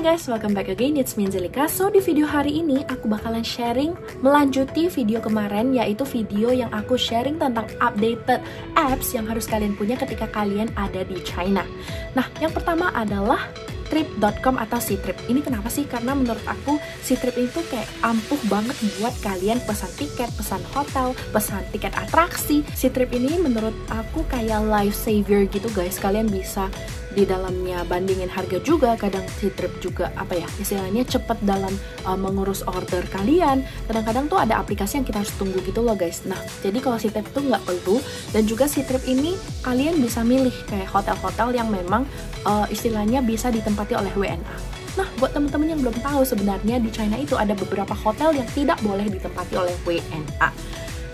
guys, welcome back again, it's me Angelika. So di video hari ini aku bakalan sharing melanjuti video kemarin, yaitu video yang aku sharing tentang updated apps yang harus kalian punya ketika kalian ada di China. Nah, yang pertama adalah Trip.com atau Ctrip. Ini kenapa sih? Karena menurut aku Ctrip itu kayak ampuh banget buat kalian pesan tiket, pesan hotel, pesan tiket atraksi. Ctrip ini menurut aku kayak life saver gitu guys. Kalian bisa di dalamnya bandingin harga juga. Kadang Ctrip juga istilahnya cepet dalam mengurus order kalian. Kadang-kadang tuh ada aplikasi yang kita harus tunggu gitu loh guys. Nah, jadi kalau Ctrip itu nggak perlu. Dan juga Ctrip ini kalian bisa milih kayak hotel-hotel yang memang istilahnya bisa ditempati oleh WNA. Nah, buat teman-teman yang belum tahu, sebenarnya di China itu ada beberapa hotel yang tidak boleh ditempati oleh WNA.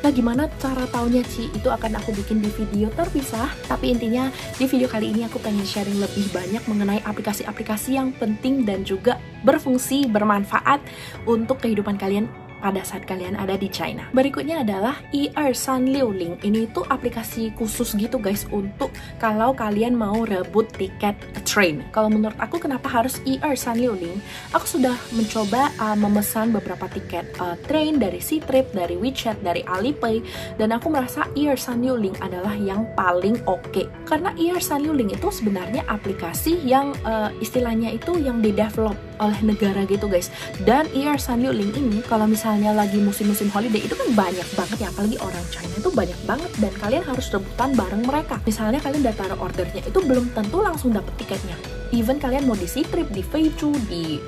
Nah, gimana cara taunya Ci? Itu akan aku bikin di video terpisah. Tapi intinya di video kali ini aku pengen sharing lebih banyak mengenai aplikasi-aplikasi yang penting dan juga berfungsi, bermanfaat untuk kehidupan kalian pada saat kalian ada di China. Berikutnya adalah Sanliuling. Ini tuh aplikasi khusus gitu guys untuk kalau kalian mau rebut tiket train. Kalau menurut aku kenapa harus Sanliuling? Aku sudah mencoba memesan beberapa tiket train dari Ctrip, dari WeChat, dari Alipay, dan aku merasa Sanliuling adalah yang paling oke. Karena Sanliuling itu sebenarnya aplikasi yang istilahnya itu yang di-develop oleh negara gitu guys. Dan Sanliuling ini kalau misalnya lagi musim-musim holiday itu kan banyak banget ya, apalagi orang China itu banyak banget, dan kalian harus rebutan bareng mereka. Misalnya kalian udah taruh ordernya, itu belum tentu langsung dapet tiketnya. Even kalian mau di Ctrip, di Feichu, di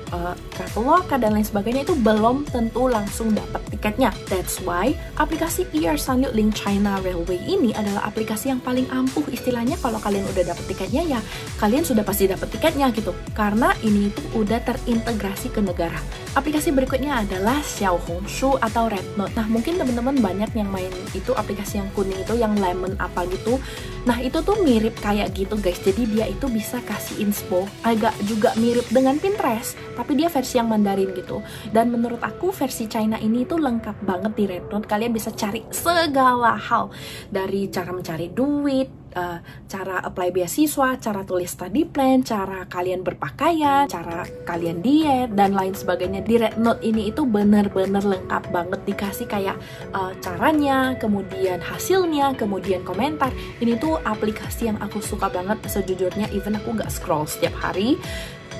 Traveloka dan lain sebagainya, itu belum tentu langsung dapat tiketnya. That's why aplikasi Sanliuling China Railway ini adalah aplikasi yang paling ampuh. Istilahnya kalau kalian udah dapat tiketnya ya kalian sudah pasti dapat tiketnya gitu. Karena ini itu udah terintegrasi ke negara. Aplikasi berikutnya adalah Xiaohongshu atau Rednote. Nah, mungkin teman-teman banyak yang main itu aplikasi yang kuning itu, yang lemon apa gitu. Nah, itu tuh mirip kayak gitu guys. Jadi dia itu bisa kasih inspo, agak juga mirip dengan Pinterest, tapi dia versi yang Mandarin gitu. Dan menurut aku versi China ini tuh lengkap banget di Rednote. Kalian bisa cari segala hal, dari cara mencari duit, cara apply beasiswa, cara tulis study plan, cara kalian berpakaian, cara kalian diet, dan lain sebagainya. Di Rednote ini itu bener-bener lengkap banget, dikasih kayak caranya, kemudian hasilnya, kemudian komentar. Ini tuh aplikasi yang aku suka banget sejujurnya, even aku nggak scroll setiap hari.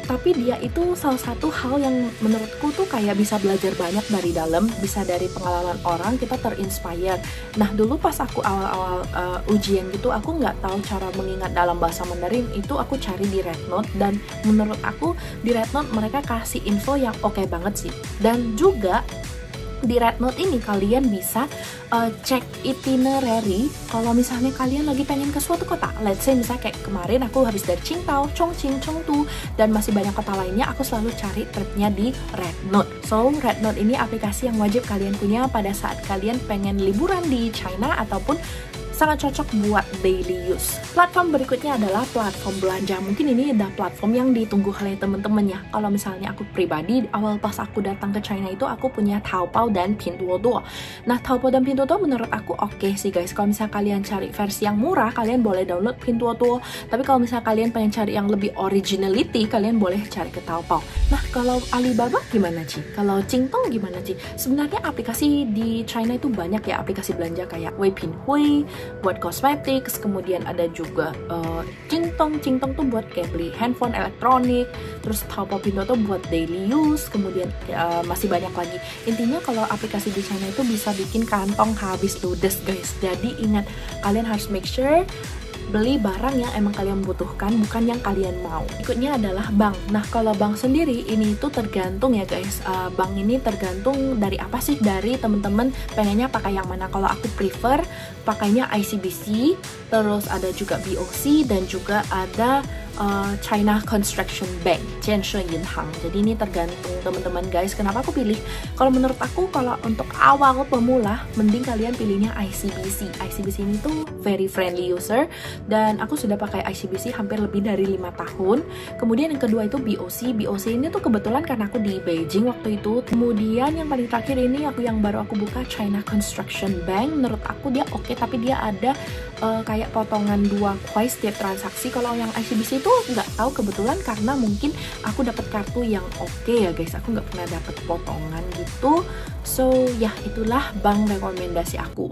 Tapi dia itu salah satu hal yang menurutku tuh kayak bisa belajar banyak dari dalam, bisa dari pengalaman orang, kita terinspire. Nah, dulu pas aku awal-awal ujian gitu, aku nggak tahu cara mengingat dalam bahasa Mandarin, itu aku cari di Rednote, dan menurut aku di Rednote mereka kasih info yang oke banget sih. Dan juga di Rednote ini kalian bisa cek itinerary kalau misalnya kalian lagi pengen ke suatu kota. Let's say misalnya kayak kemarin aku habis dari Qingdao, Chongqing, Chengdu, dan masih banyak kota lainnya, aku selalu cari tripnya di Rednote. So, Rednote ini aplikasi yang wajib kalian punya pada saat kalian pengen liburan di China ataupun sangat cocok buat daily use. Platform berikutnya adalah platform belanja. Mungkin ini adalah platform yang ditunggu oleh temen-temen ya. Kalau misalnya aku pribadi, awal pas aku datang ke China itu aku punya Taobao dan Pinduoduo. Nah, Taobao dan Pinduoduo menurut aku oke sih guys. Kalau misalnya kalian cari versi yang murah, kalian boleh download Pinduoduo. Tapi kalau misalnya kalian pengen cari yang lebih originality, kalian boleh cari ke Taobao. Nah, kalau Alibaba gimana Ci? Kalau Jingtong gimana Ci? Sebenarnya aplikasi di China itu banyak ya, aplikasi belanja kayak Weipinhui buat cosmetics, kemudian ada juga Jingtong tuh buat kayak beli handphone elektronik, terus Taobao Pinduoduo tuh buat daily use, kemudian masih banyak lagi. Intinya kalau aplikasi di China itu bisa bikin kantong habis ludes guys. Jadi ingat, kalian harus make sure beli barang yang emang kalian butuhkan, bukan yang kalian mau. Berikutnya adalah bank. Nah, kalau bank sendiri ini itu tergantung ya guys. Bank ini tergantung dari apa sih, dari temen-temen pengennya pakai yang mana. Kalau aku prefer pakainya ICBC, terus ada juga BOC, dan juga ada China Construction Bank, Jianshi Yinhang. Jadi ini tergantung teman-teman guys. Kenapa aku pilih? Kalau menurut aku, kalau untuk awal pemula, mending kalian pilihnya ICBC. ICBC ini tuh very friendly user, dan aku sudah pakai ICBC hampir lebih dari 5 tahun. Kemudian yang kedua itu BOC. BOC ini tuh kebetulan karena aku di Beijing waktu itu. Kemudian yang paling terakhir ini yang baru aku buka, China Construction Bank. Menurut aku dia oke, tapi dia ada kayak potongan 2 kuai setiap transaksi. Kalau yang ICBC itu nggak tahu, kebetulan karena mungkin aku dapat kartu yang oke ya guys, aku nggak pernah dapat potongan gitu. So ya itulah bank rekomendasi aku.